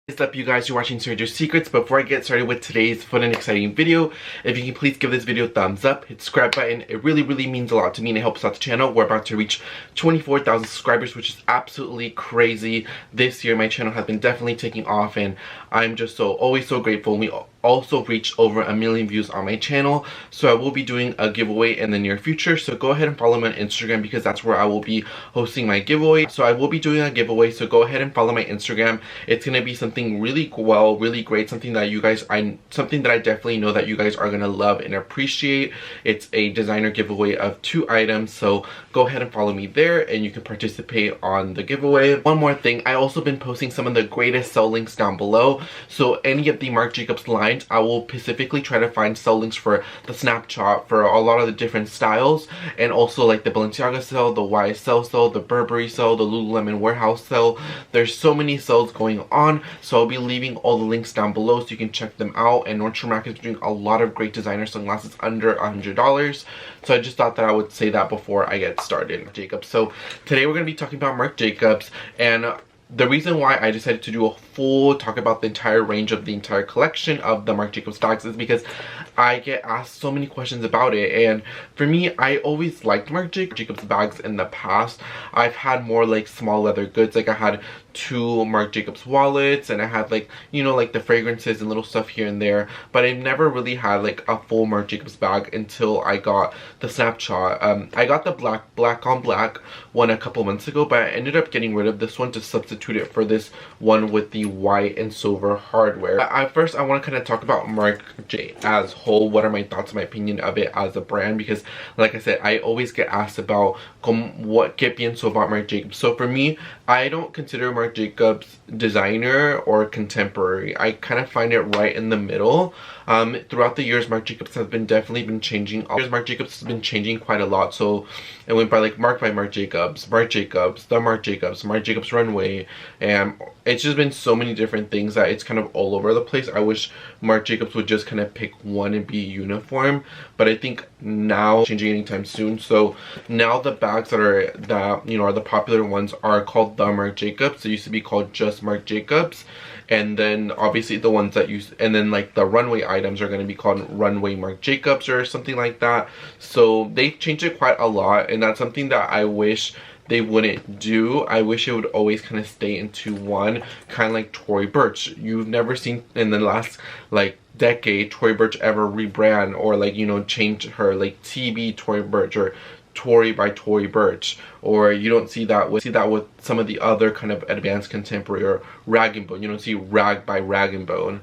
What's up, you guys? You're watching Stranger Secrets. Before I get started with today's fun and exciting video, if you can please give this video a thumbs up, hit the subscribe button. It really means a lot to me and it helps out the channel. We're about to reach 24,000 subscribers, which is absolutely crazy. This year my channel has been definitely taking off and I'm just always so grateful. We also reached over 1 million views on my channel, so I will be doing a giveaway in the near future. So go ahead and follow me on Instagram because that's where I will be hosting my giveaway. So I will be doing a giveaway, so go ahead and follow my Instagram. It's gonna be something really great, something that I definitely know that you guys are gonna love and appreciate. It's a designer giveaway of 2 items, so go ahead and follow me there and you can participate on the giveaway. One more thing, I also been posting some of the greatest sell links down below, so any of the Marc Jacobs line I will specifically try to find sell links for the Snapchat, for a lot of the different styles, and also like the Balenciaga sale, the YSL sale, the Burberry sale, the Lululemon warehouse sale. There's so many sales going on, so I'll be leaving all the links down below so you can check them out. And Nordstrom Rack is doing a lot of great designer sunglasses under $100, so I just thought that I would say that before I get started. Jacobs. So today we're going to be talking about Marc Jacobs, and the reason why I decided to do a full talk about the entire range of the entire collection of the Marc Jacobs bags is because I get asked so many questions about it. And for me, I always liked Marc Jacobs bags in the past. I've had more like small leather goods, like I had 2 Marc Jacobs wallets, and I had like, you know, like the fragrances and little stuff here and there, but I've never really had like a full Marc Jacobs bag until I got the Snapchat. I got the black on black one a couple months ago, but I ended up getting rid of this one to substitute it for this one with the white and silver hardware. First I want to kind of talk about Marc J as whole. What are my thoughts, my opinion of it as a brand, because like I said, I always get asked about what que pienso about Marc Jacobs. So for me, I don't consider Marc Jacobs designer or contemporary. I kind of find it right in the middle. Throughout the years, Marc Jacobs has definitely been changing. Marc Jacobs has been changing quite a lot. So it went by like Marc by Marc Jacobs, Marc Jacobs, the Marc Jacobs, Marc Jacobs Runway, and it's just been so many different things that it's kind of all over the place. I wish Marc Jacobs would just kind of pick one and be uniform, but I think now changing anytime soon. So now the bags that are the popular ones are called the Marc Jacobs. They used to be called just Marc Jacobs, and then obviously the ones that and then like the runway items are going to be called Runway Marc Jacobs or something like that. So they've changed it quite a lot, and that's something that I wish they wouldn't do. I wish it would always kind of stay into one, kind of like Tory Burch. You've never seen in the last like decade Tory Burch ever rebrand or like, you know, change her like TB Tory Burch or Tory by Tory Burch, or you don't see that with some of the other kind of advanced contemporary or rag and bone. You don't see rag by rag and bone.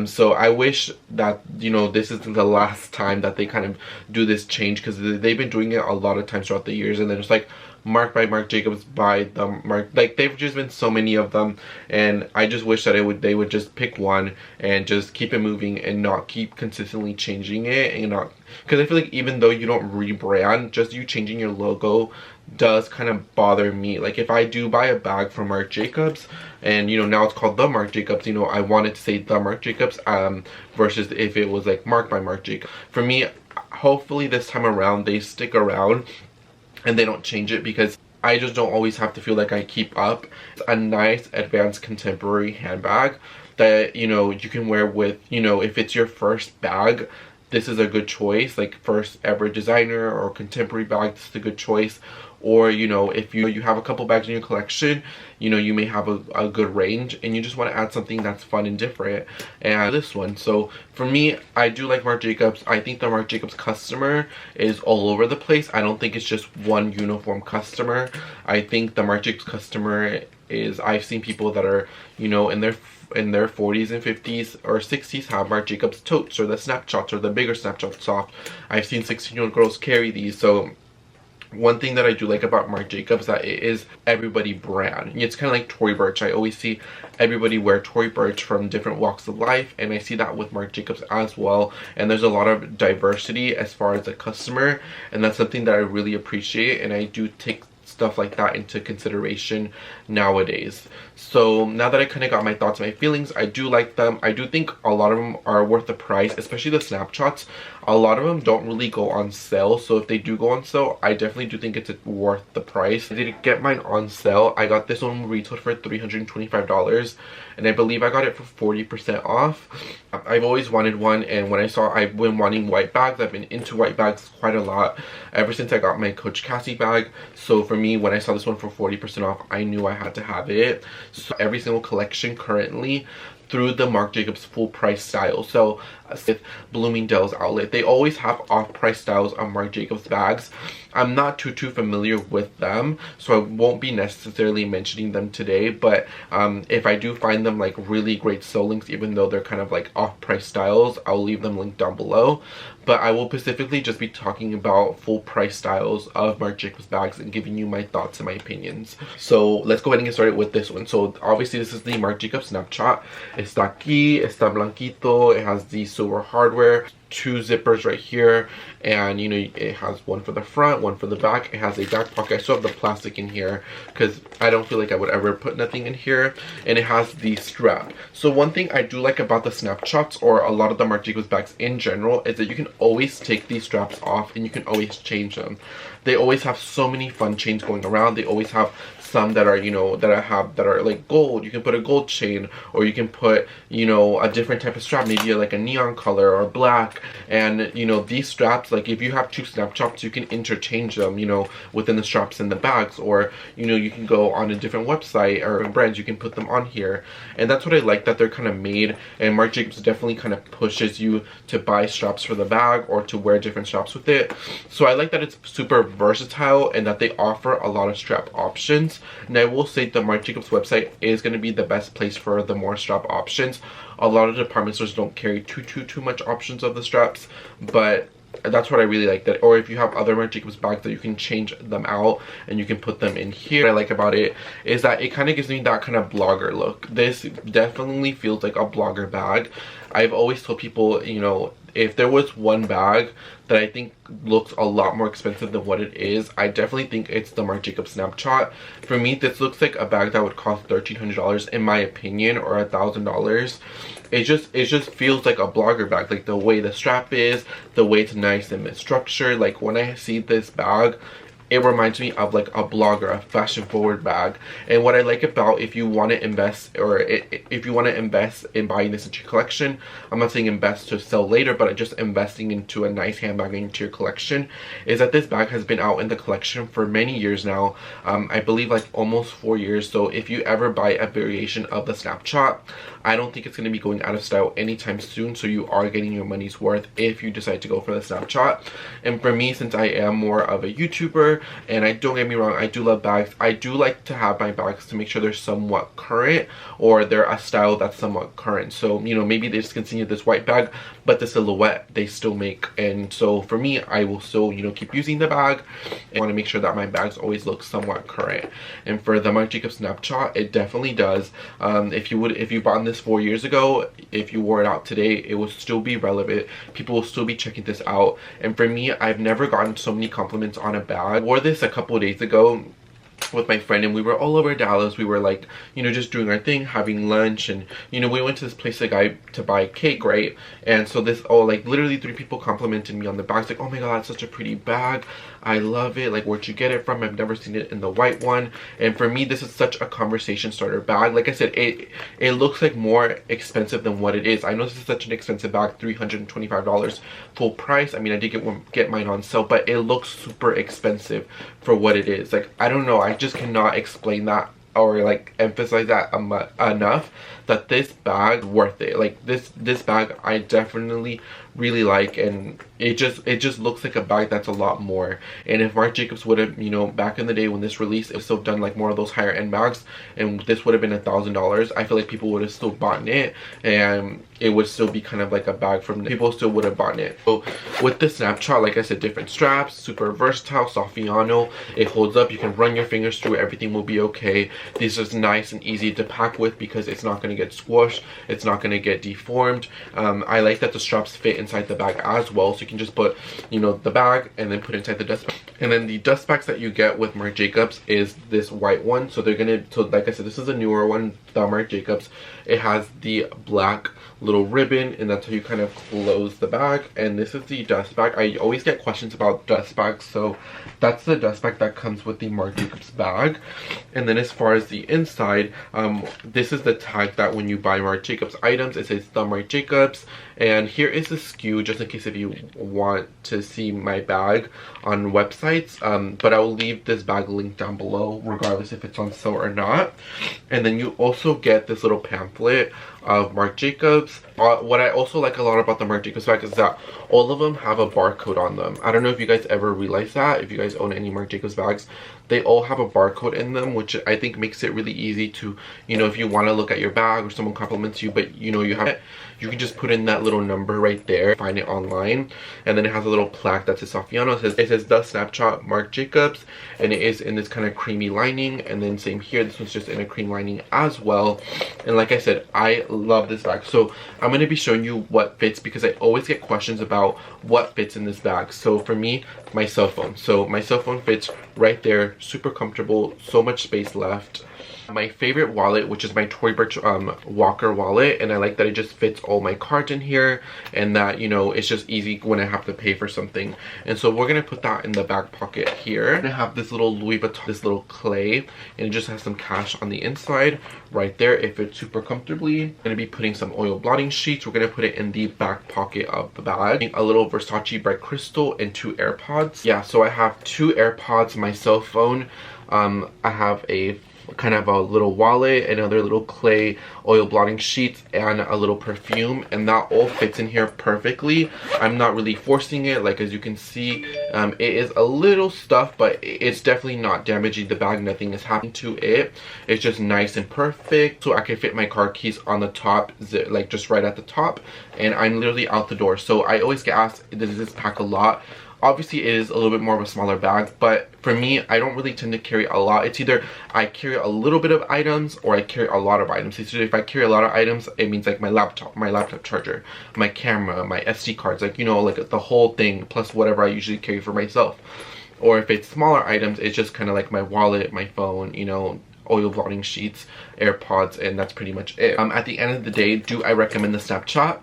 So I wish that, you know, this isn't the last time that they kind of do this change, because they've been doing it a lot of times throughout the years, and then it's like Marc by Marc Jacobs by the Marc, like they've just been so many of them, and I just wish that they would just pick one and just keep it moving and not keep consistently changing it, and not, because I feel like even though you don't rebrand, just you changing your logo does kind of bother me. Like if I do buy a bag from Marc Jacobs and, you know, now it's called the Marc Jacobs, you know, I want it to say the Marc Jacobs versus if it was like Marc by Marc Jacobs. For me, hopefully this time around they stick around and they don't change it, because I just don't always have to feel like I keep up. It's a nice advanced contemporary handbag that, you know, you can wear with, you know, if it's your first bag, this is a good choice. Like first ever designer or contemporary bag, this is a good choice. Or, you know, if you have a couple bags in your collection, you know, you may have a good range and you just want to add something that's fun and different, and this one. So for me, I do like Marc Jacobs. I think the Marc Jacobs customer is all over the place. I don't think it's just one uniform customer. I think the Marc Jacobs customer is, I've seen people that are, you know, in their 40s and 50s or 60s have Marc Jacobs totes or the Snapshots or the bigger Snapshot soft. I've seen 16-year-old girls carry these. So one thing that I do like about Marc Jacobs, that it is everybody brand. It's kind of like Tory Burch. I always see everybody wear Tory Burch from different walks of life, and I see that with Marc Jacobs as well. And there's a lot of diversity as far as the customer, and that's something that I really appreciate, and I do take stuff like that into consideration nowadays. So now that I kind of got my thoughts, my feelings, I do like them. I do think a lot of them are worth the price, especially the Snapshots. A lot of them don't really go on sale, so if they do go on sale, I definitely do think it's worth the price. I did get mine on sale. I got this one retailed for $325, and I believe I got it for 40% off. I've always wanted one, and when I saw, I've been wanting white bags. I've been into white bags quite a lot ever since I got my Coach Cassie bag. So for me, when I saw this one for 40% off, I knew I had to have it. So every single collection currently through the Marc Jacobs full price style. So with Bloomingdale's outlet, they always have off-price styles on Marc Jacobs bags. I'm not too familiar with them, so I won't be necessarily mentioning them today, but if I do find them like really great sale links, even though they're kind of like off-price styles, I'll leave them linked down below. But I will specifically just be talking about full price styles of Marc Jacobs bags and giving you my thoughts and my opinions. So let's go ahead and get started with this one. So obviously this is the Marc Jacobs Snapshot. Está aquí, está blanquito, it has the silver hardware, 2 zippers right here, and you know, it has one for the front, one for the back. It has a back pocket. I still have the plastic in here because I don't feel like I would ever put nothing in here, and it has the strap. So one thing I do like about the Snapshots, or a lot of the Marc Jacobs bags in general, is that you can always take these straps off and you can always change them. They always have so many fun chains going around. They always have some that are, you know, that are like gold. You can put a gold chain, or you can put, you know, a different type of strap, maybe like a neon color or black. And you know, these straps, like if you have 2 Snapshots, you can interchange them, you know, within the straps and the bags, or you know, you can go on a different website or brands, you can put them on here. And that's what I like, that they're kind of made, and Marc Jacobs definitely kind of pushes you to buy straps for the bag or to wear different straps with it. So I like that it's super versatile and that they offer a lot of strap options. And I will say the Marc Jacobs website is going to be the best place for the more strap options. A lot of department stores don't carry too much options of the straps, but that's what I really like. That, or if you have other Marc Jacobs bags, that you can change them out and you can put them in here. What I like about it is that it kind of gives me that kind of blogger look. This definitely feels like a blogger bag. I've always told people, you know, if there was one bag that I think looks a lot more expensive than what it is, I definitely think it's the Marc Jacobs Snapshot. For me, this looks like a bag that would cost $1,300 in my opinion, or $1,000. It just feels like a blogger bag, like the way the strap is, the way it's nice and structured. Like when I see this bag, it reminds me of like a blogger, a fashion forward bag. And what I like about, if you want to invest, or if you want to invest in buying this into your collection, I'm not saying invest to sell later, but just investing into a nice handbag into your collection, is that this bag has been out in the collection for many years now. I believe like almost 4 years. So if you ever buy a variation of the Snapshot, I don't think it's going to be going out of style anytime soon. So you are getting your money's worth if you decide to go for the Snapshot. And for me, since I am more of a YouTuber, and I don't get me wrong, I do love bags. I do like to have my bags to make sure they're somewhat current, or they're a style that's somewhat current. So, you know, maybe they just continue this white bag, but the silhouette they still make. And so for me, I will still, you know, keep using the bag and want to make sure that my bags always look somewhat current. And for the Marc Jacobs Snapshot, it definitely does. If you bought this 4 years ago, if you wore it out today, it will still be relevant. People will still be checking this out. And for me, I've never gotten so many compliments on a bag. I wore this a couple of days ago with my friend, and we were all over Dallas. We were like, you know, just doing our thing, having lunch, and you know, we went to this place to buy cake, right? And so this, like literally 3 people complimented me on the bag. It's like, oh my god, that's such a pretty bag, I love it, like where'd you get it from? I've never seen it in the white one. And for me, this is such a conversation starter bag. Like I said, it looks like more expensive than what it is. I know this is such an expensive bag, $325 full price. I mean, I did get mine on sale, but it looks super expensive for what it is. Like, I don't know, I just cannot explain that or like emphasize that enough, that this bag worth it. Like this bag I definitely really like, and it just looks like a bag that's a lot more. And if Marc Jacobs would have, you know, back in the day when this released, it still done like more of those higher end bags, and this would have been $1,000, I feel like people would have still bought it, and it would still be kind of like a bag from, people still would have bought it. So with the Snapshot, like I said, different straps, super versatile, Soffiano, it holds up, you can run your fingers through it, everything will be okay. This is nice and easy to pack with because it's not going to get squished, it's not going to get deformed. I like that the straps fit inside the bag as well. So you can just put, you know, the bag and then put it inside the dust bag. And then the dust bags that you get with Marc Jacobs is this white one. So they're gonna, so like I said, this is a newer one, the Marc Jacobs. It has the black little ribbon, and that's how you kind of close the bag. And this is the dust bag. I always get questions about dust bags, so that's the dust bag that comes with the Marc Jacobs bag. And then as far as the inside, this is the tag that when you buy Marc Jacobs items, it says the Marc Jacobs. And here is the SKU, just in case if you want to see my bag on websites. But I will leave this bag link down below, regardless if it's on sale or not. And then you also get this little pamphlet of Marc Jacobs. What I also like a lot about the Marc Jacobs bag is that all of them have a barcode on them. I don't know if you guys ever realize that. If you guys own any Marc Jacobs bags, they all have a barcode in them, which I think makes it really easy to, you know, if you want to look at your bag or someone compliments you, but you know you have it, you can just put in that little number right there, find it online. And then it has a little plaque that says Saffiano. It says the Snapshot Marc Jacobs, and it is in this kind of creamy lining. And then same here, this one's just in a cream lining as well. And like I said, I love this bag. So I'm going to be showing you what fits, because I always get questions about what fits in this bag. So for me, my cell phone. So my cell phone fits right there, super comfortable, so much space left. My favorite wallet, which is my Tory Burch Walker wallet, and I like that it just fits all my cards in here, and that, you know, it's just easy when I have to pay for something. And so we're gonna put that in the back pocket here. I have this little Louis Vuitton, this little clay, and it just has some cash on the inside right there. It fits super comfortably. I'm gonna be putting some oil blotting sheets. We're gonna put it in the back pocket of the bag. A little Versace Bright Crystal and 2 AirPods. Yeah, so I have 2 AirPods, my cell phone. I have a kind of a little wallet, another little clay, oil blotting sheets, and a little perfume, and that all fits in here perfectly. I'm not really forcing it. Like, as you can see, it is a little stuffed, but it's definitely not damaging the bag. Nothing is happening to it. It's just nice and perfect. So I can fit my car keys on the top, like just right at the top, and I'm literally out the door. So I always get asked, does this pack a lot? Obviously it is a little bit more of a smaller bag, but for me, I don't really tend to carry a lot. It's either I carry a little bit of items or I carry a lot of items. So if I carry a lot of items, it means like my laptop charger, my camera, my SD cards, like, you know, like the whole thing, plus whatever I usually carry for myself. Or if it's smaller items, it's just kind of like my wallet, my phone, you know, oil blotting sheets, AirPods, and that's pretty much it. At the end of the day, do I recommend the Snapshot?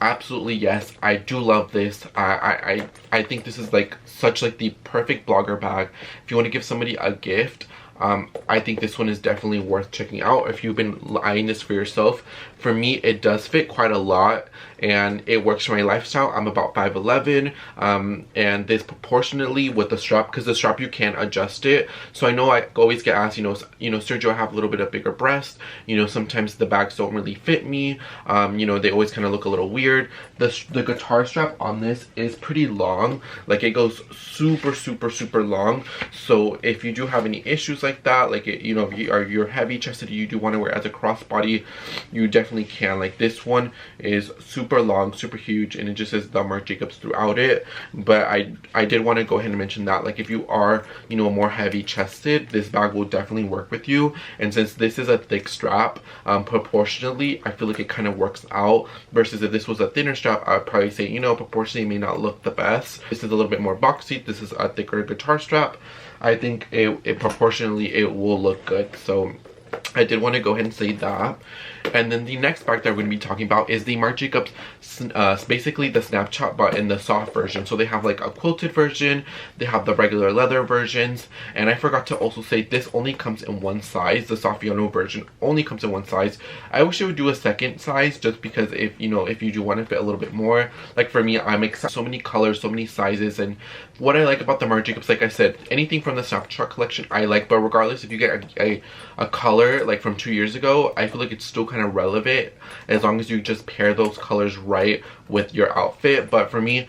Absolutely yes. I do love this. I think this is like such like the perfect blogger bag. If you want to give somebody a gift, I think this one is definitely worth checking out if you've been eyeing this for yourself. For me, it does fit quite a lot, and it works for my lifestyle. I'm about 5'11", and this proportionately with the strap, because the strap you can adjust it. So I know I always get asked, you know, Sergio, I have a little bit of bigger breasts. You know, sometimes the bags don't really fit me. You know, they always kind of look a little weird. The guitar strap on this is pretty long. Like, it goes super long. So if you do have any issues like that, like, you know, if you're heavy chested, you do want to wear it as a crossbody, you definitely can. Like, this one is super long, super huge, and it just says the Marc Jacobs throughout it. But I did want to go ahead and mention that, like, if you are, you know, more heavy chested, this bag will definitely work with you. And since this is a thick strap, proportionally, I feel like it kind of works out, versus if this was a thinner strap, I'd probably say, you know, proportionally it may not look the best. This is a little bit more boxy. This is a thicker guitar strap. I think it proportionally it will look good. So I did want to go ahead and say that. And then the next bag that we're going to be talking about is the Marc Jacobs, basically the Snapshot, but in the soft version. So they have like a quilted version, they have the regular leather versions, and I forgot to also say this only comes in one size. The Saffiano version only comes in one size. I wish it would do a second size, just because if you do want to fit a little bit more. Like for me, I'm excited. So many colors, so many sizes, and what I like about the Marc Jacobs, like I said, anything from the Snapshot collection I like, but regardless if you get a color like from 2 years ago, I feel like it's still kind of relevant as long as you just pair those colors right with your outfit. But for me,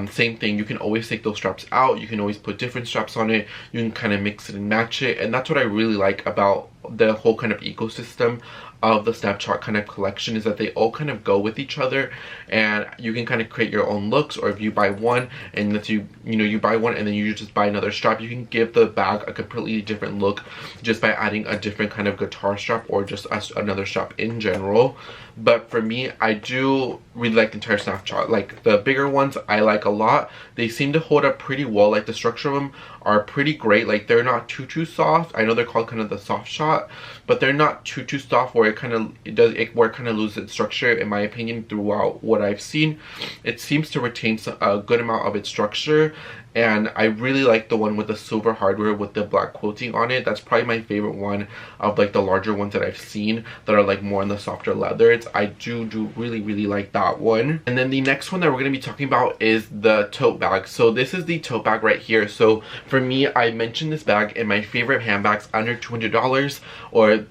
same thing, you can always take those straps out, you can always put different straps on it, you can kind of mix it and match it, and that's what I really like about the whole kind of ecosystem of the Snapchat kind of collection is that they all kind of go with each other, and you can kind of create your own looks. Or if you buy one and let's you know you buy one and then you just buy another strap, you can give the bag a completely different look just by adding a different kind of guitar strap or just another strap in general. But for me, I do really like the entire Snapchat. Like the bigger ones I like a lot. They seem to hold up pretty well. Like the structure of them are pretty great. Like they're not too soft. I know they're called kind of the soft shot, but they're not too soft where it kind of loses its structure, in my opinion. Throughout what I've seen, it seems to retain a good amount of its structure. And I really like the one with the silver hardware with the black quilting on it. That's probably my favorite one of like the larger ones that I've seen that are like more on the softer leathers. I do really like that one. And then the next one that we're going to be talking about is the tote bag. So this is the tote bag right here. So for me, I mentioned this bag in my favorite handbags under $200. Or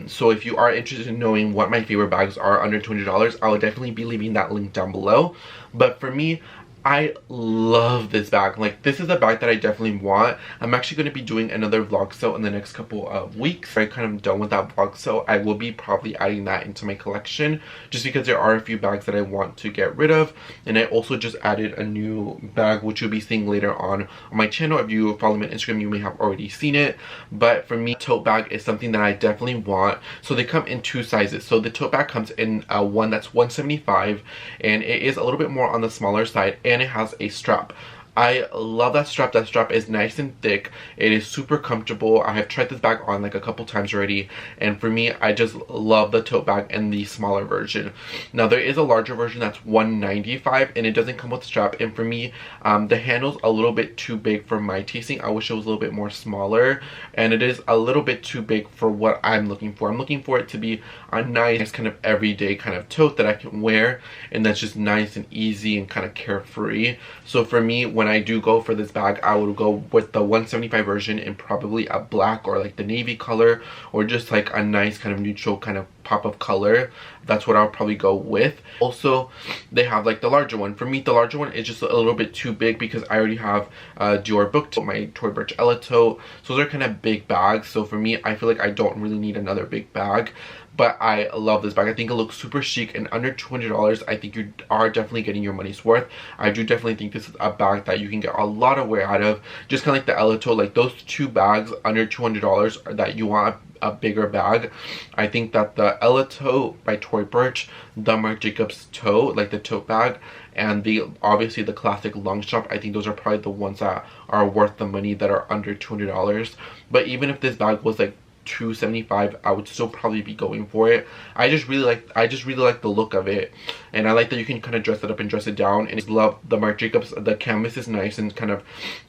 so if you are interested in knowing what my favorite bags are under $200, I will definitely be leaving that link down below. But for me, I love this bag. Like, this is a bag that I definitely want. I'm actually going to be doing another vlog sale in the next couple of weeks. I'm kind of done with that vlog sale. I will be probably adding that into my collection just because there are a few bags that I want to get rid of. And I also just added a new bag, which you'll be seeing later on my channel. If you follow me on Instagram, you may have already seen it. But for me, tote bag is something that I definitely want. So they come in two sizes. So the tote bag comes in one that's $175, and it is a little bit more on the smaller side, and it has a strap. I love that strap. That strap is nice and thick. It is super comfortable. I have tried this bag on like a couple times already, and for me, I just love the tote bag and the smaller version. Now there is a larger version that's $195, and it doesn't come with a strap. And for me, the handle's a little bit too big for my tasting. I wish it was a little bit more smaller, and it is a little bit too big for what I'm looking for. I'm looking for it to be a nice kind of everyday kind of tote that I can wear, and that's just nice and easy and kind of carefree. So for me, when I do go for this bag, I would go with the $175 version in probably a black or like the navy color, or just like a nice kind of neutral kind of pop of color. That's what I'll probably go with. Also, they have like the larger one. For me, the larger one is just a little bit too big because I already have Dior book tote, my Tory Burch Ella tote. So they're kind of big bags. So for me, I feel like I don't really need another big bag. But I love this bag. I think it looks super chic, and under $200, I think you are definitely getting your money's worth. I do definitely think this is a bag that you can get a lot of wear out of. Just kind of like the Ella tote, like those two bags under $200 that you want a bigger bag. I think that the Ella tote by Tory Burch, the Marc Jacobs tote, like the tote bag, and the obviously the classic long strap, I think those are probably the ones that are worth the money that are under $200. But even if this bag was like $275, I would still probably be going for it. I just really like the look of it, and I like that you can kind of dress it up and dress it down. And I love the Marc Jacobs. The canvas is nice, and kind of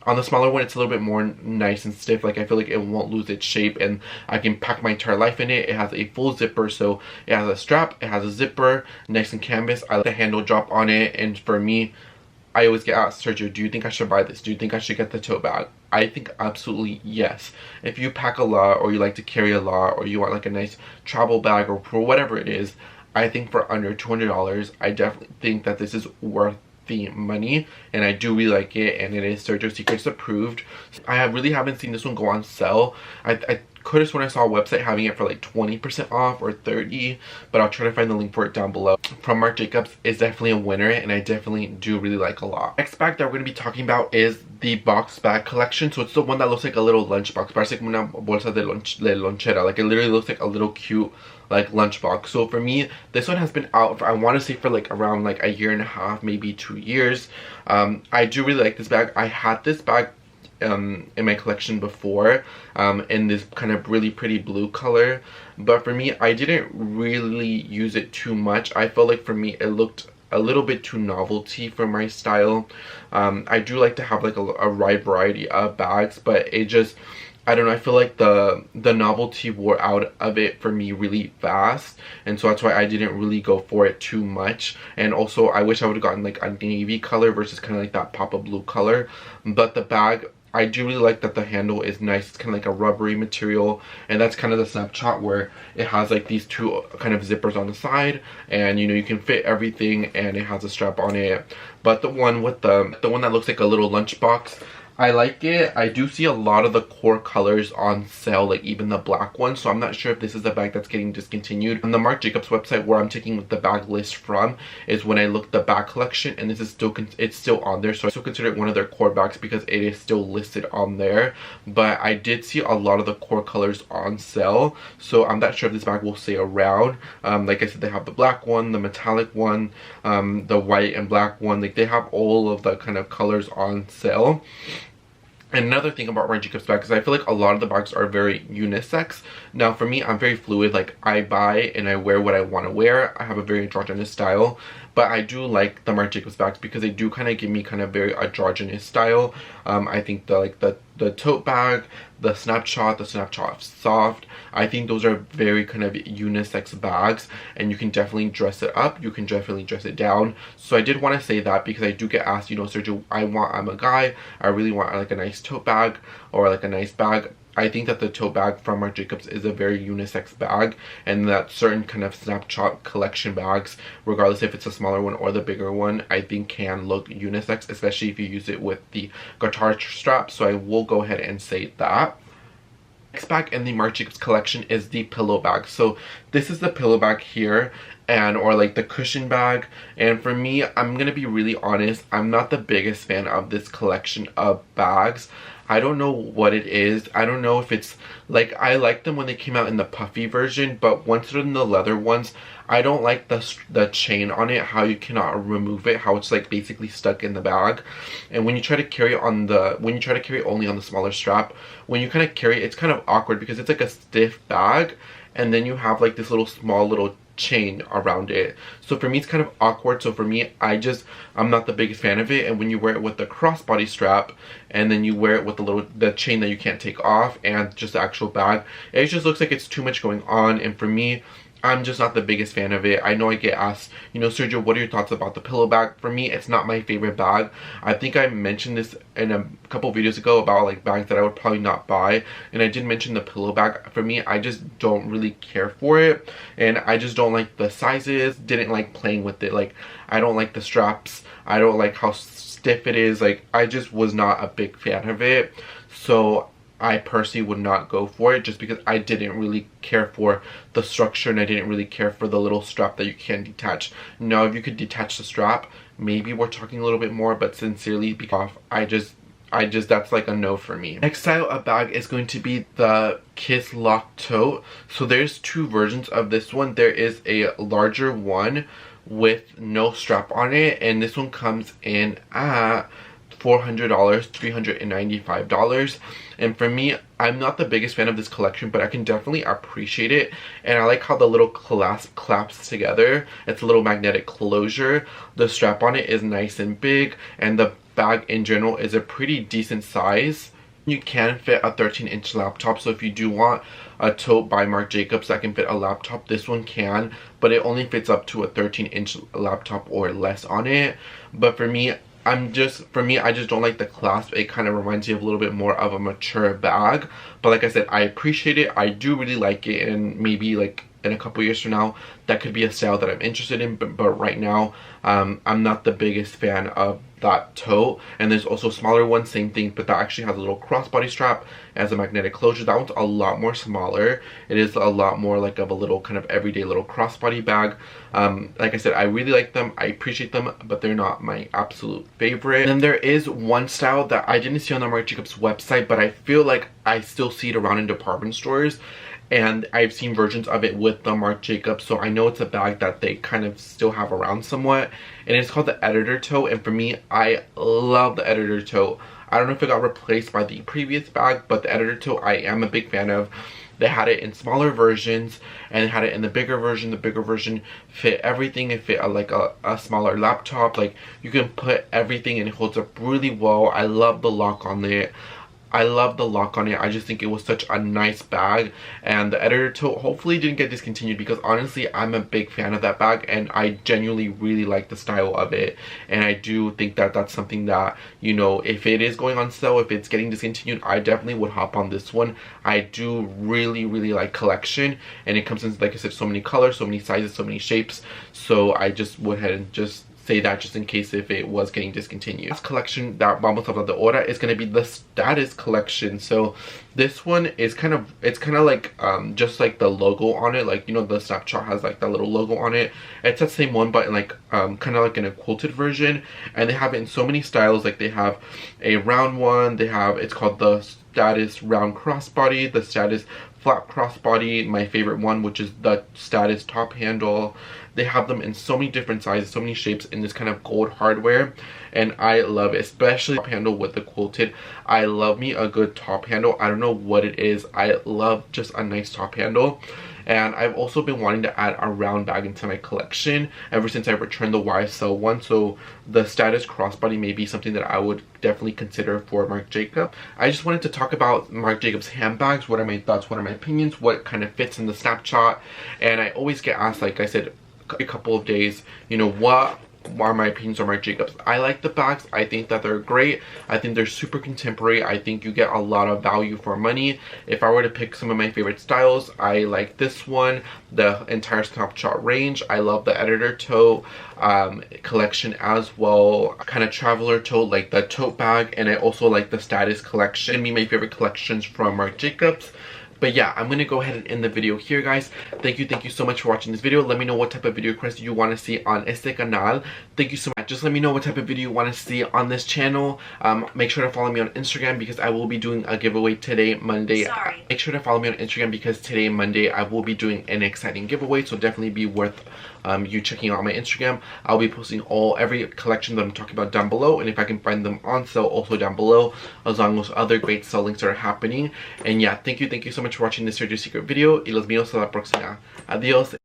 on the smaller one it's a little bit more nice and stiff. Like I feel like it won't lose its shape, and I can pack my entire life in it. It has a full zipper, so it has a strap, it has a zipper, nice and canvas. I like the handle drop on it, and for me, I always get asked, Sergio, do you think I should buy this? Do you think I should get the tote bag? I think absolutely yes. If you pack a lot, or you like to carry a lot, or you want like a nice travel bag, or for whatever it is, I think for under $200, I definitely think that this is worth the money, and I do really like it, and it is Sergio Secrets approved. I really haven't seen this one go on sale. I could have sworn I saw a website having it for like 20% off or 30%, but I'll try to find the link for it down below. From Marc Jacobs is definitely a winner, and I definitely do really like a lot. Next bag that we're going to be talking about is the box bag collection. So it's the one that looks like a little lunchbox. Parece como una bolsa de lonchera. Like it literally looks like a little cute like lunchbox. So for me, this one has been out for, I want to say, for like around like a year and a half, maybe 2 years. I do really like this bag. I had this bag in my collection before, in this kind of really pretty blue color, but for me, I didn't really use it too much. I felt like for me it looked a little bit too novelty for my style. I do like to have like a wide variety of bags, but it just, I don't know, I feel like the novelty wore out of it for me really fast, and so that's why I didn't really go for it too much. And also I wish I would have gotten like a navy color versus kind of like that pop of blue color. But the bag, I do really like that the handle is nice. It's kind of like a rubbery material, and that's kind of the Snapchat where it has like these two kind of zippers on the side, and you know, you can fit everything, and it has a strap on it. But the one with the one that looks like a little lunchbox, I like it. I do see a lot of the core colors on sale, like even the black one, so I'm not sure if this is a bag that's getting discontinued. On the Marc Jacobs website, where I'm taking the bag list from, is when I look the bag collection, and this is it's still on there, so I still consider it one of their core bags because it is still listed on there. But I did see a lot of the core colors on sale, so I'm not sure if this bag will stay around. Like I said, they have the black one, the metallic one, the white and black one. Like, they have all of the kind of colors on sale. And another thing about Marc Jacobs bags is I feel like a lot of the bags are very unisex. Now for me, I'm very fluid. Like, I buy and I wear what I want to wear. I have a very androgynous style. But I do like the Marc Jacobs bags because they do kind of give me kind of very androgynous style. I think the tote bag, the Snapshot Soft, I think those are very kind of unisex bags, and you can definitely dress it up, you can definitely dress it down. So I did want to say that because I do get asked, you know, Sergio, I'm a guy, I really want like a nice tote bag or like a nice bag. I think that the tote bag from Marc Jacobs is a very unisex bag, and that certain kind of Snapshot collection bags, regardless if it's a smaller one or the bigger one, I think can look unisex, especially if you use it with the guitar strap. So I will go ahead and say that. Next bag in the Marc Jacobs collection is the pillow bag. So this is the pillow bag here, and or like the cushion bag. And for me, I'm gonna be really honest, I'm not the biggest fan of this collection of bags. I don't know what it is. I don't know if it's like, I like them when they came out in the puffy version, but once they're in the leather ones, I don't like the chain on it, how you cannot remove it, how it's like basically stuck in the bag. And when you try to carry it only on the smaller strap, when you kind of carry it, it's kind of awkward because it's like a stiff bag, and then you have like this small little chain around it. So for me, it's kind of awkward. So for me, I'm not the biggest fan of it. And when you wear it with the crossbody strap, and then you wear it with the chain that you can't take off, and just the actual bag, it just looks like it's too much going on. And for me, I'm just not the biggest fan of it. I know I get asked, you know, Sergio, what are your thoughts about the pillow bag? For me, it's not my favorite bag. I think I mentioned this in a couple videos ago about like bags that I would probably not buy, and I did mention the pillow bag. For me, I just don't really care for it, and I just don't like the sizes. Didn't like playing with it. Like, I don't like the straps. I don't like how stiff it is. Like, I just was not a big fan of it. So I personally would not go for it, just because I didn't really care for the structure, and I didn't really care for the little strap that you can detach. Now, if you could detach the strap, maybe we're talking a little bit more, but sincerely, because I just that's like a no for me. Next style of bag is going to be the Kiss Lock Tote. So there's two versions of this one. There is a larger one with no strap on it, and this one comes in at $400, $395. And for me, I'm not the biggest fan of this collection, but I can definitely appreciate it. And I like how the little clasp claps together. It's a little magnetic closure. The strap on it is nice and big, and the bag in general is a pretty decent size. You can fit a 13-inch laptop, so if you do want a tote by Marc Jacobs that can fit a laptop, this one can, but it only fits up to a 13-inch laptop or less on it. But for me, I just don't like the clasp. It kind of reminds me of a little bit more of a mature bag. But like I said, I appreciate it. I do really like it, and maybe like in a couple years from now, that could be a style that I'm interested in. But right now, I'm not the biggest fan of that tote. And there's also a smaller one, same thing, but that actually has a little crossbody strap, as a magnetic closure. That one's a lot more smaller. It is a lot more like of a little kind of everyday little crossbody bag. Like I said, I really like them, I appreciate them, but they're not my absolute favorite. And then there is one style that I didn't see on the Marc Jacobs website, but I feel like I still see it around in department stores, and I've seen versions of it with the Marc Jacobs, so I know it's a bag that they kind of still have around somewhat, and it's called the Editor Tote. And for me, I love the Editor Tote. I don't know if it got replaced by the previous bag, but the Editor Tote I am a big fan of. They had it in smaller versions, and they had it in the bigger version. The bigger version fit everything. It fit like a smaller laptop. Like, you can put everything, and it holds up really well. I love the lock on it. I just think it was such a nice bag. And the Editor Tote hopefully didn't get discontinued, because honestly, I'm a big fan of that bag, and I genuinely really like the style of it. And I do think that that's something that, you know, if it is going on sale, if it's getting discontinued, I definitely would hop on this one. I do really like collection, and it comes in, like I said, so many colors, so many sizes, so many shapes. So I just went ahead and just say that just in case if it was getting discontinued. This collection that vamos a hablar de ahora is going to be the Status collection. So this one is kind of like just like the logo on it, like, you know, the Snapchat has like that little logo on it. It's that same one, but in like kind of like in a quilted version, and they have it in so many styles. Like they have a round one, they have, it's called the Status round crossbody, the Status flat crossbody, my favorite one, which is the Status top handle. They have them in so many different sizes, so many shapes, in this kind of gold hardware, and I love it, especially top handle with the quilted. I love me a good top handle. I don't know what it is, I love just a nice top handle. And I've also been wanting to add a round bag into my collection ever since I returned the YSL one. So the Status crossbody may be something that I would definitely consider for Marc Jacob. I just wanted to talk about Marc Jacob's handbags. What are my thoughts? What are my opinions? What kind of fits in the Snapchat? And I always get asked, like I said, a couple of days, you know, what are my opinions on Marc Jacobs. I like the bags. I think that they're great. I think they're super contemporary. I think you get a lot of value for money. If I were to pick some of my favorite styles, I like this one, the entire Snapchat range. I love the editor tote collection as well, kind of traveler tote, like the tote bag, and I also like the Status collection. Gonna be my favorite collections from Marc Jacobs. But yeah, I'm gonna go ahead and end the video here, guys. Thank you so much for watching this video. Let me know what type of video requests you want to see on este canal. Thank you so much. Just let me know what type of video you want to see on this channel. Make sure to follow me on Instagram because I will be doing a giveaway today, Monday. Make sure to follow me on Instagram because today, Monday, I will be doing an exciting giveaway. So definitely be worth you checking out my Instagram. I'll be posting every collection that I'm talking about down below, and if I can find them on sale, also down below, as long as other great sale links are happening. And yeah, thank you so much for watching this Sergio Secret video, y los vemos a la próxima. Adiós.